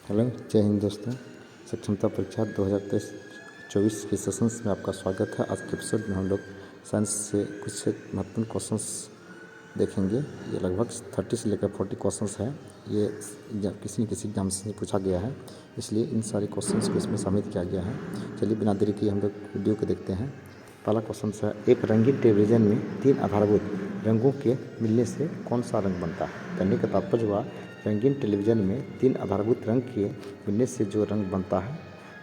Hello, जय हिंद दोस्तों। सक्षमता परीक्षा 2023-24 के सेशंस में आपका स्वागत है। आज के एपिसोड में हम लोग साइंस से कुछ महत्वपूर्ण क्वेश्चंस देखेंगे। ये लगभग 30 से लेकर 40 क्वेश्चंस हैं। ये किसी न किसी एग्जाम से पूछा गया है, इसलिए इन सारे क्वेश्चंस को इसमें शामिल किया गया है। चलिए बिना देरी किए हम लोग वीडियो को देखते हैं। पहला क्वेश्चन है, एक रंगीन टेलीविज़न में 3 आधारभूत रंगों के मिलने से कौन सा रंग बनता है। कहने का तात्पर्य हुआ, रंगीन टेलीविज़न में 3 आधारभूत रंग के मिलने से जो रंग बनता है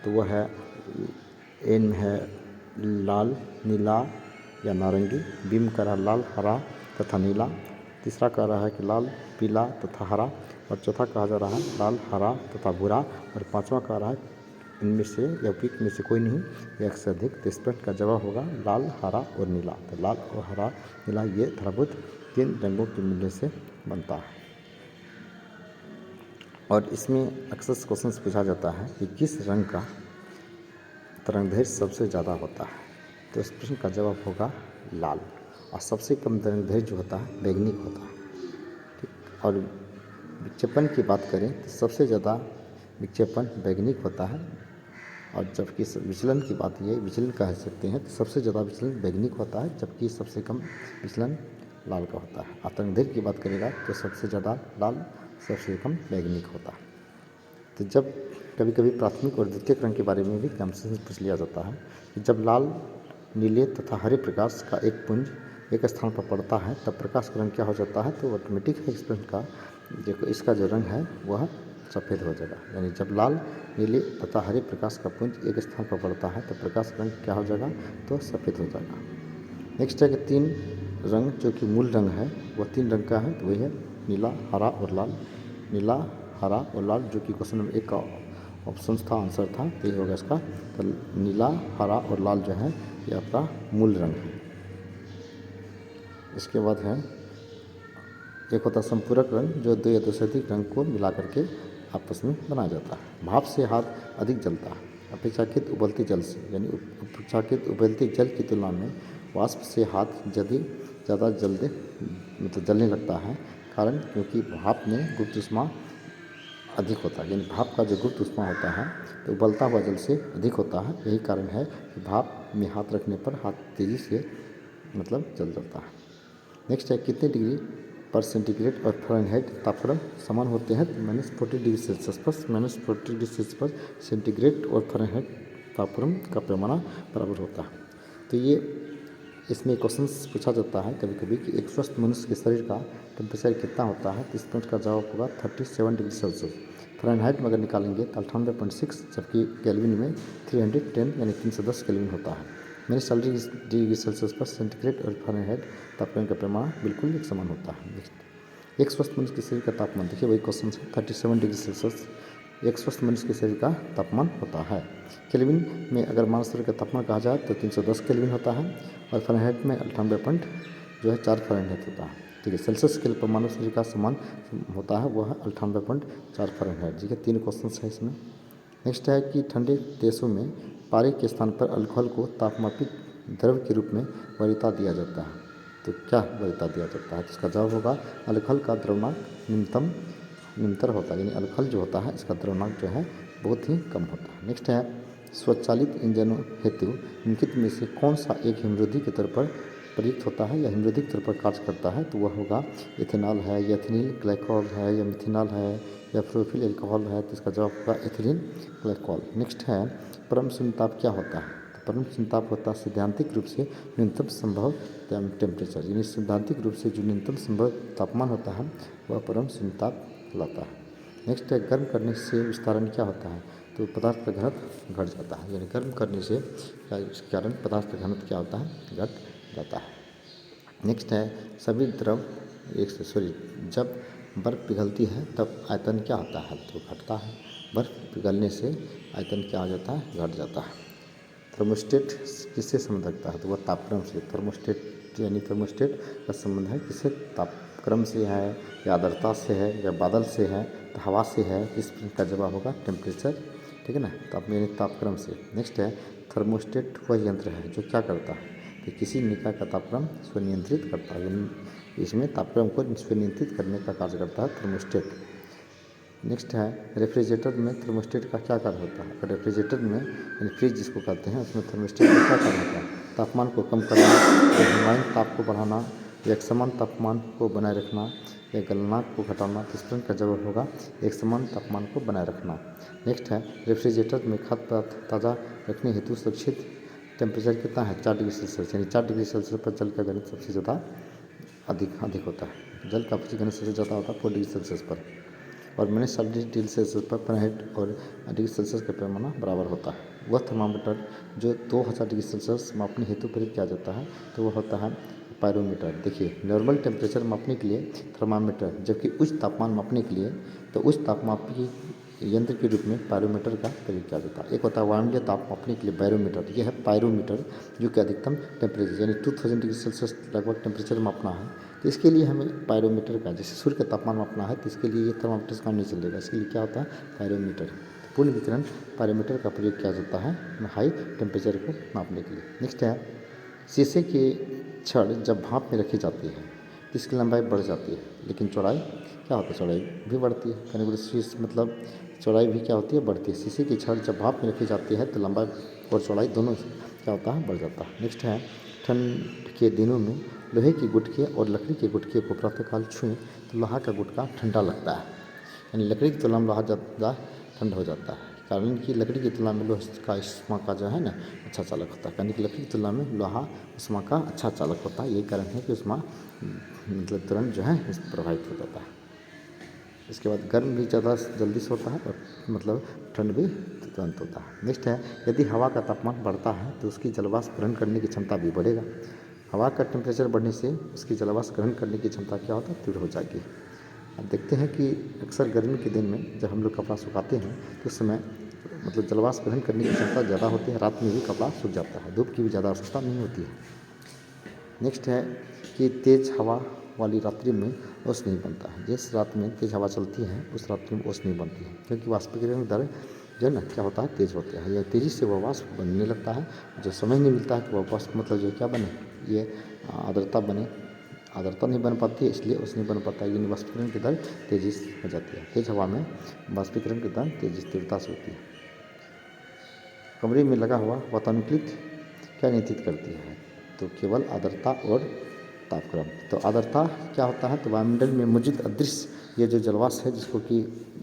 तो वह है ए में है लाल, नीला या नारंगी। बी में कह रहा है लाल, हरा तथा नीला। तीसरा कह रहा है कि लाल, पीला तथा हरा। और चौथा कहा जा रहा है लाल, हरा तथा भूरा। और पाँचवा कह रहा है इनमें से या उपयुक्त में से कोई नहीं, एक से अधिक। तो इस प्रश्न का जवाब होगा लाल, हरा और नीला। तो लाल और हरा, नीला ये आधारभूत 3 रंगों के मिलने से बनता है। और इसमें अक्सर क्वेश्चन पूछा जाता है कि किस रंग का तरंगदैर्घ्य सबसे ज़्यादा होता है। तो इस प्रश्न का जवाब होगा लाल। और सबसे कम तरंगदैर्घ्य जो होता है बैंगनी होता है। ठीक। और विक्षेपण की बात करें तो सबसे ज़्यादा विक्षेपण बैंगनी होता है। और जबकि विचलन की बात ये विचलन कह सकते हैं तो सबसे ज़्यादा विचलन बैंगनी का होता है, जबकि सबसे कम विचलन लाल का होता है। और तरंगदैर्घ्य की बात करेगा तो सबसे ज़्यादा लाल, सबसे कम बैंगनी का होता है। तो जब कभी कभी प्राथमिक और द्वितीयक रंग के बारे में भी एग्जाम से पूछ लिया जाता है कि जब लाल, नीले तथा हरे प्रकाश का एक पुंज एक स्थान पर पड़ता है तब प्रकाश का रंग क्या हो जाता है। तो ऑटोमेटिक है इस प्रश्न का, देखो इसका जो रंग है वह सफ़ेद हो जाएगा। यानी जब लाल, नीले तथा हरे प्रकाश का पुंज एक स्थान पर पड़ता है तब प्रकाश का रंग क्या हो जाएगा, तो सफ़ेद हो जाएगा। नेक्स्ट है कि 3 रंग जो कि मूल रंग है वह 3 रंग का है, तो वही है नीला, हरा और लाल। नीला, हरा और लाल, जो कि क्वेश्चन नंबर 1 का ऑप्शन था, आंसर था, तो ये होगा इसका। तो नीला, हरा और लाल जो है ये आपका मूल रंग है। इसके बाद है एक होता है संपूरक रंग, जो 2 या 2 से अधिक रंग को मिला करके आपस में बनाया जाता है। भाप से हाथ अधिक जलता है अपेक्षाकृत उबलते जल से। यानी अपेक्षाकृत उबलते जल की तुलना में वाष्प से हाथ ज़्यादा जल्दी जलने लगता है। कारण क्योंकि भाप में गुप्त ऊष्मा अधिक होता है। यानी भाप का जो गुप्त ऊष्मा होता है तो उबलता हुआ जल से अधिक होता है। यही कारण है कि भाप में हाथ रखने पर हाथ तेज़ी से जल जाता है। नेक्स्ट है कितने डिग्री पर सेंटीग्रेड और फ़ारेनहाइट तापक्रम समान होते हैं। -40 डिग्री सेल्सियस पर -40 डिग्री सेल्सियस पर सेंटीग्रेड और फ़ारेनहाइट तापक्रम का पैमाना बराबर होता है। तो ये इसमें क्वेश्चन पूछा जाता है कभी कभी कि एक स्वस्थ मनुष्य के शरीर का टेम्परेचर कितना होता है। तो इस प्रश्न का जवाब होगा 37 डिग्री सेल्सियस। फ़ारेनहाइट में अगर निकालेंगे तो 98.6, जबकि केल्विन में 310 यानी 310 केल्विन होता है। -40 डिग्री सेल्सियस पर सेंटीग्रेड और फ़ारेनहाइट तापक्रम का पैमाना बिल्कुल एक समान होता है। एक स्वस्थ मनुष्य के शरीर का तापमान, देखिए वही क्वेश्चन है, 37 डिग्री सेल्सियस एक स्वस्थ मनुष्य के शरीर का तापमान होता है। केल्विन में अगर मानव शरीर का तापमान कहा जाए तो 310 केल्विन होता है। और फ़ारेनहाइट में 98.4 फ़ारेनहाइट होता है। ठीक है, सेल्सियस स्केल पर मानव शरीर का समान होता है, वह है 98.4 फ़ारेनहाइट। ठीक है, 3 क्वेश्चन है इसमें। नेक्स्ट है कि ठंडे देशों में पारे के स्थान पर अल्कोहल को तापमापित द्रव्य के रूप में वरीयता दिया जाता है। तो क्या वरीयता दिया जाता है, तो इसका जवाब होगा अल्कोहल का द्रव्यमाप निम्नतर होता है। यानी अल्कोहल जो होता है इसका द्रव्यमाप जो है बहुत ही कम होता है। नेक्स्ट है स्वचालित इंजनों हेतु निम्नलिखित में से कौन सा एक हिमरोधी के तौर पर प्रयुक्त होता है या हिमरोधी के तौर पर कार्य करता है। तो वह होगा इथेनॉल है, या एथिलीन ग्लाइकॉल है, या मिथेनॉल है, या प्रोफिल एल्कोहल है। तो इसका जवाब होगा एथिलीन ग्लाइकॉल। नेक्स्ट है परम शून्य ताप क्या होता है। तो परम शून्य ताप होता है सैद्धांतिक रूप से न्यूनतम संभव टेम्परेचर। यानी सैद्धांतिक रूप से जो न्यूनतम संभव तापमान होता है वह परम शून्य ताप कहलाता है। नेक्स्ट है गर्म करने से विस्तारण क्या होता है। तो पदार्थ का घनत्व घट जाता है। यानी गर्म करने से इसके कारण पदार्थ का घनत्व क्या होता है, घट जाता है। नेक्स्ट है सभी द्रव जब बर्फ़ पिघलती है तब आयतन क्या होता है, तो घटता है। बर्फ़ पिघलने से आयतन क्या हो जाता है, घट जाता है। थर्मोस्टेट किससे संबंध रखता है, तो वह तापक्रम से। थर्मोस्टेट यानी थर्मोस्टेट का संबंध है किससे, तापक्रम से है, या आर्द्रता से है, या बादल से है, तो हवा से है। इस प्रश्न का जवाब होगा टेम्परेचर। ठीक है ना, यानी तापक्रम से। नेक्स्ट है थर्मोस्टेट वह यंत्र है जो क्या करता है, तो किसी निकाय का तापक्रम स्वनियंत्रित करता है। यानी इसमें तापक्रम को स्वनियंत्रित करने का कार्य करता है थर्मोस्टेट। नेक्स्ट है रेफ्रिजरेटर में थर्मोस्टेट का क्या कार्य होता है। रेफ्रिजरेटर में यानी फ्रिज जिसको कहते हैं उसमें थर्मोस्टेट का क्या कार्य होता है। तापमान को कम करना या हिमायन ताप को बढ़ाना या एक समान तापमान को बनाए रखना या गलनांक को घटाना। तो इस प्रश्न का जवाब होगा एक समान तापमान को बनाए रखना। नेक्स्ट है रेफ्रिजरेटर में खाद्य पदार्थ ताज़ा रखने हेतु सुरक्षित टेम्परेचर कितना है 4 डिग्री सेल्सियस, यानी 4 डिग्री सेल्सियस पर जल का घनत्व सबसे ज़्यादा अधिक होता है। जल का घनत्व सबसे ज़्यादा होता है 4 डिग्री सेल्सियस पर, और मैंने 60 डिग्री सेल्सियस पर फ़ारेनहाइट और डिग्री सेल्सियस का पैमाना बराबर होता है। वह थर्मामीटर जो 2000 डिग्री सेल्सियस मापने हेतु प्रयोग किया जाता है तो वह होता है पायरोमीटर। देखिए नॉर्मल टेम्परेचर मापने के लिए थर्मामीटर, जबकि उच्च तापमान मापने के लिए तो उच्च तापमापी यंत्र के रूप में पायरोमीटर का प्रयोग किया जाता है। एक होता है वायुमंडलीय ताप मापने के लिए बैरोमीटर, यह है पायरोमीटर जो कि अधिकतम टेम्परेचर यानी 2000 डिग्री सेल्सियस लगभग टेम्परेचर मापना है तो इसके लिए हमें पायरोमीटर का, जैसे सूर्य का तापमान मापना है तो इसके लिए ये थर्मामीटर काम नहीं चलेगा, इसके लिए क्या होता है पायरोमीटर। पूर्ण वितरण पायरोमीटर का प्रयोग किया जाता है हाई टेम्परेचर को नापने के लिए। नेक्स्ट है शीशे के छड़ जब भाप में रखी जाती है तो इसकी लंबाई बढ़ जाती है लेकिन चौड़ाई क्या होता है, चौड़ाई भी बढ़ती है। कहने को शीश मतलब चौड़ाई भी क्या होती है, बढ़ती है। शीशे की छड़ जब भाप में रखी जाती है तो लंबाई और चौड़ाई दोनों क्या होता है, बढ़ जाता है। नेक्स्ट है ठंड के दिनों में लोहे के गुटके और लकड़ी के गुटके को प्रातःकाल छुएं तो लोहा का गुटका ठंडा लगता है, यानी लकड़ी की तुलना में लोहा ज़्यादा ठंडा हो जाता है। कारण कि लकड़ी की तुलना में लोहे का उष्मा का जो है ना अच्छा चालक होता है, यानी कि लकड़ी की तुलना में लोहा उष्मा का अच्छा चालक होता है। यही कारण है कि उष्मा मतलब तुरंत जो है इस प्रभावित हो जाता है। इसके बाद गर्म भी ज़्यादा जल्दी से होता है और मतलब ठंड भी तुरंत होता है। नेक्स्ट है यदि हवा का तापमान बढ़ता है तो उसकी जलवाष्प ग्रहण करने की क्षमता भी बढ़ेगा। हवा का टेम्परेचर बढ़ने से उसकी जलवाष्प ग्रहण करने की क्षमता क्या होता है, तीव्र हो जाएगी। अब देखते हैं कि अक्सर गर्मी के दिन में जब हम लोग कपड़ा सुखाते हैं तो उस समय मतलब जलवाष्प ग्रहण करने की क्षमता ज़्यादा होती है, रात में भी कपड़ा सूख जाता है, धूप की भी ज़्यादा आवश्यकता नहीं होती है। नेक्स्ट है कि तेज़ हवा वाली रात्रि में ओस नहीं बनता है। जिस रात में तेज़ हवा चलती है उस रात्रि में ओस नहीं बनती है क्योंकि वाष्पीकरण दर जो है ना क्या होता है, तेज़ होता है। यह तेज़ी से वह वाष्प बनने लगता है, जो समय नहीं मिलता है कि वह वाष्प मतलब जो क्या बने, ये आर्द्रता बने, आर्द्रता नहीं बन पाती है इसलिए ओस नहीं बन पाता है, यानी वाष्पीकरण की दर तेज़ी से हो जाती है। तेज़ हवा में वाष्पीकरण की दर तीव्रता से होती है। कमरे में लगा हुआ वातानुकूलित क्या नियंत्रित करती है, तो केवल आर्द्रता और तापक्रम। तो आर्द्रता क्या होता है, तो वायुमंडल में मौजूद अदृश्य ये जो जलवाष्प है जिसको कि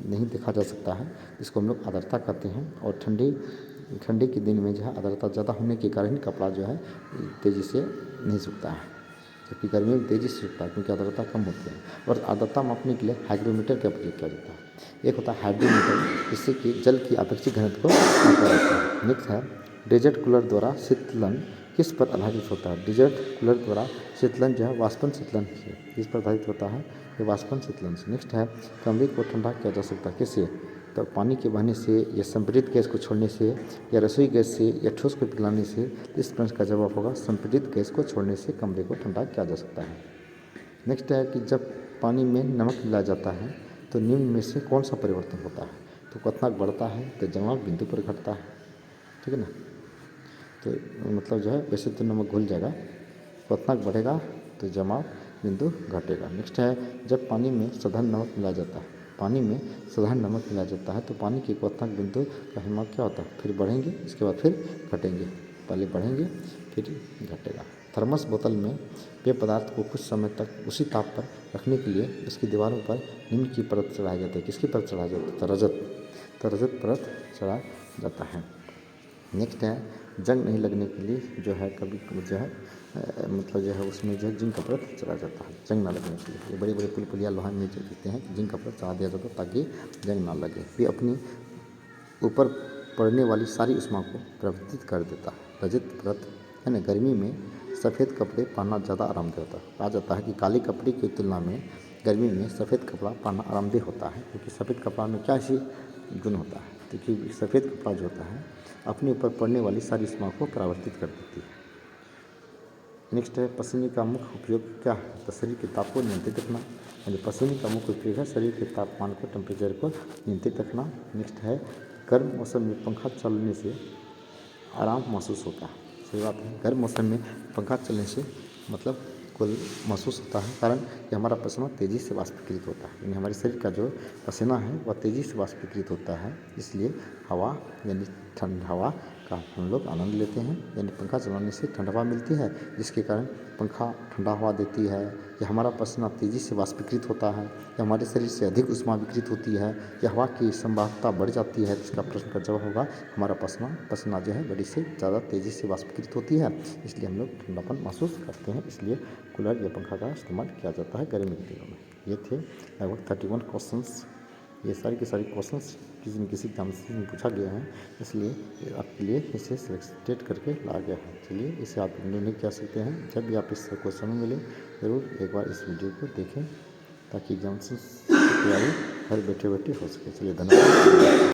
नहीं देखा जा सकता है, इसको हम लोग आर्द्रता कहते हैं। और ठंडी के दिन में जो है आर्द्रता ज़्यादा होने के कारण कपड़ा जो है तेज़ी से नहीं सूखता है, जबकि गर्मी में तेज़ी से सूखता है क्योंकि आर्द्रता कम होती है। और आर्द्रता मापने के लिए हाइग्रोमीटर का प्रयोग किया जाता है। एक होता है हाइड्रोमीटर, जिससे कि जल की अपेक्षित घनत्व को मापा जाता है। नेक्स्ट है डेजर्ट कूलर द्वारा शीतलन किस पर आधारित होता है। डेजर्ट कूलर द्वारा शीतलन जो है वाष्पन शीतलन से किस पर आधारित होता है, ये वाष्पन शीतलन से। नेक्स्ट है कमरे को ठंडा किया जा सकता है किससे, तो पानी के बहने से या संपीड़ित गैस को छोड़ने से या रसोई गैस से या ठोस को पिघलाने से। इस प्रश्न का जवाब होगा संपीड़ित गैस को छोड़ने से कमरे को ठंडा किया जा सकता है। नेक्स्ट है कि जब पानी में नमक मिलाया जाता है तो निम्न में से कौन सा परिवर्तन होता है, तो क्वथनांक बढ़ता है तो जमाव बिंदु पर घटता है, ठीक है ना। तो मतलब जो है वैसे तो नमक घुल जाएगा, क्वथनांक बढ़ेगा तो जमाव बिंदु घटेगा। नेक्स्ट है जब पानी में साधारण नमक मिलाया जाता है, पानी में साधारण नमक मिलाया जाता है तो पानी के क्वथनांक बिंदु का हिमांक क्या होता है, फिर बढ़ेंगे इसके बाद फिर घटेंगे, पहले बढ़ेंगे फिर घटेगा। थर्मस बोतल में पेय पदार्थ को कुछ समय तक उसी ताप पर रखने के लिए उसकी दीवारों पर निम्न की परत चढ़ाई जाती है। किसकी परत चढ़ाई जाती है, तो रजत परत चढ़ाया जाता है। नेक्स्ट है जंग नहीं लगने के लिए जो है कभी जो है मतलब जो है उसमें जो है जिंक का परत चढ़ाया जाता है, जंग ना लगने के लिए। ये बड़े बड़े पुल पुलिया लोहा में जो कहते हैं जिंक का परत चढ़ा दिया जाता है ताकि जंग ना लगे। ये अपनी ऊपर पड़ने वाली सारी उष्मा को प्रवर्तित कर देता है। रजत परत है ना, गर्मी में सफ़ेद कपड़े पहनना ज़्यादा आरामदेह होता है। कहा जाता है कि काले कपड़े की तुलना में गर्मी में सफ़ेद कपड़ा पहनना आरामदेह होता है क्योंकि सफ़ेद कपड़ा में क्या ऐसी गुण होता है, तो क्योंकि सफ़ेद कपड़ा जो होता है अपने ऊपर पड़ने वाली सारी उष्मा को परावर्तित कर देती है। नेक्स्ट है पसीने का मुख्य उपयोग क्या है, तो शरीर के ताप को नियंत्रित रखना, यानी पसीने का मुख्य उपयोग है शरीर के तापमान को टेम्परेचर को नियंत्रित रखना। नेक्स्ट है गर्म मौसम में पंखा चलने से आराम महसूस होता है, सही बात है। गर्म मौसम में पंखा चलने से मतलब कुल महसूस होता है, कारण कि हमारा पसीना तेज़ी से वाष्पीकृत होता है, यानी हमारे शरीर का जो पसीना है वह तेज़ी से वाष्पीकृत होता है। इसलिए हवा यानी ठंड हवा का हम लोग आनंद लेते हैं, यानी पंखा चलाने से ठंड हवा मिलती है, जिसके कारण पंखा ठंडा हवा देती है, या हमारा पसीना तेज़ी से वाष्पीकृत होता है, या हमारे शरीर से अधिक ऊष्मा विकृत होती है, या हवा की संवाहकता बढ़ जाती है। तो इसका प्रश्न का जवाब होगा हमारा पसीना जो है बड़ी से ज़्यादा तेज़ी से वाष्पीकृत होती है, इसलिए हम लोग ठंडापन महसूस करते हैं। इसलिए कूलर या पंखा का इस्तेमाल किया जाता है गर्मी के दिनों में। ये थे लगभग 31 क्वेश्चंस। ये सारी के सारी क्वेश्चंस किसी न किसी एग्जाम से पूछा गया है, इसलिए आपके लिए इसे सिलेक्टेड करके लाया गया है। चलिए इसे आप इग्नोर नहीं कर सकते हैं। जब भी आप इससे क्वेश्चन मिले ज़रूर एक बार इस वीडियो को देखें, ताकि एग्जाम की तैयारी घर बैठे बैठे हो सके। चलिए धन्यवाद।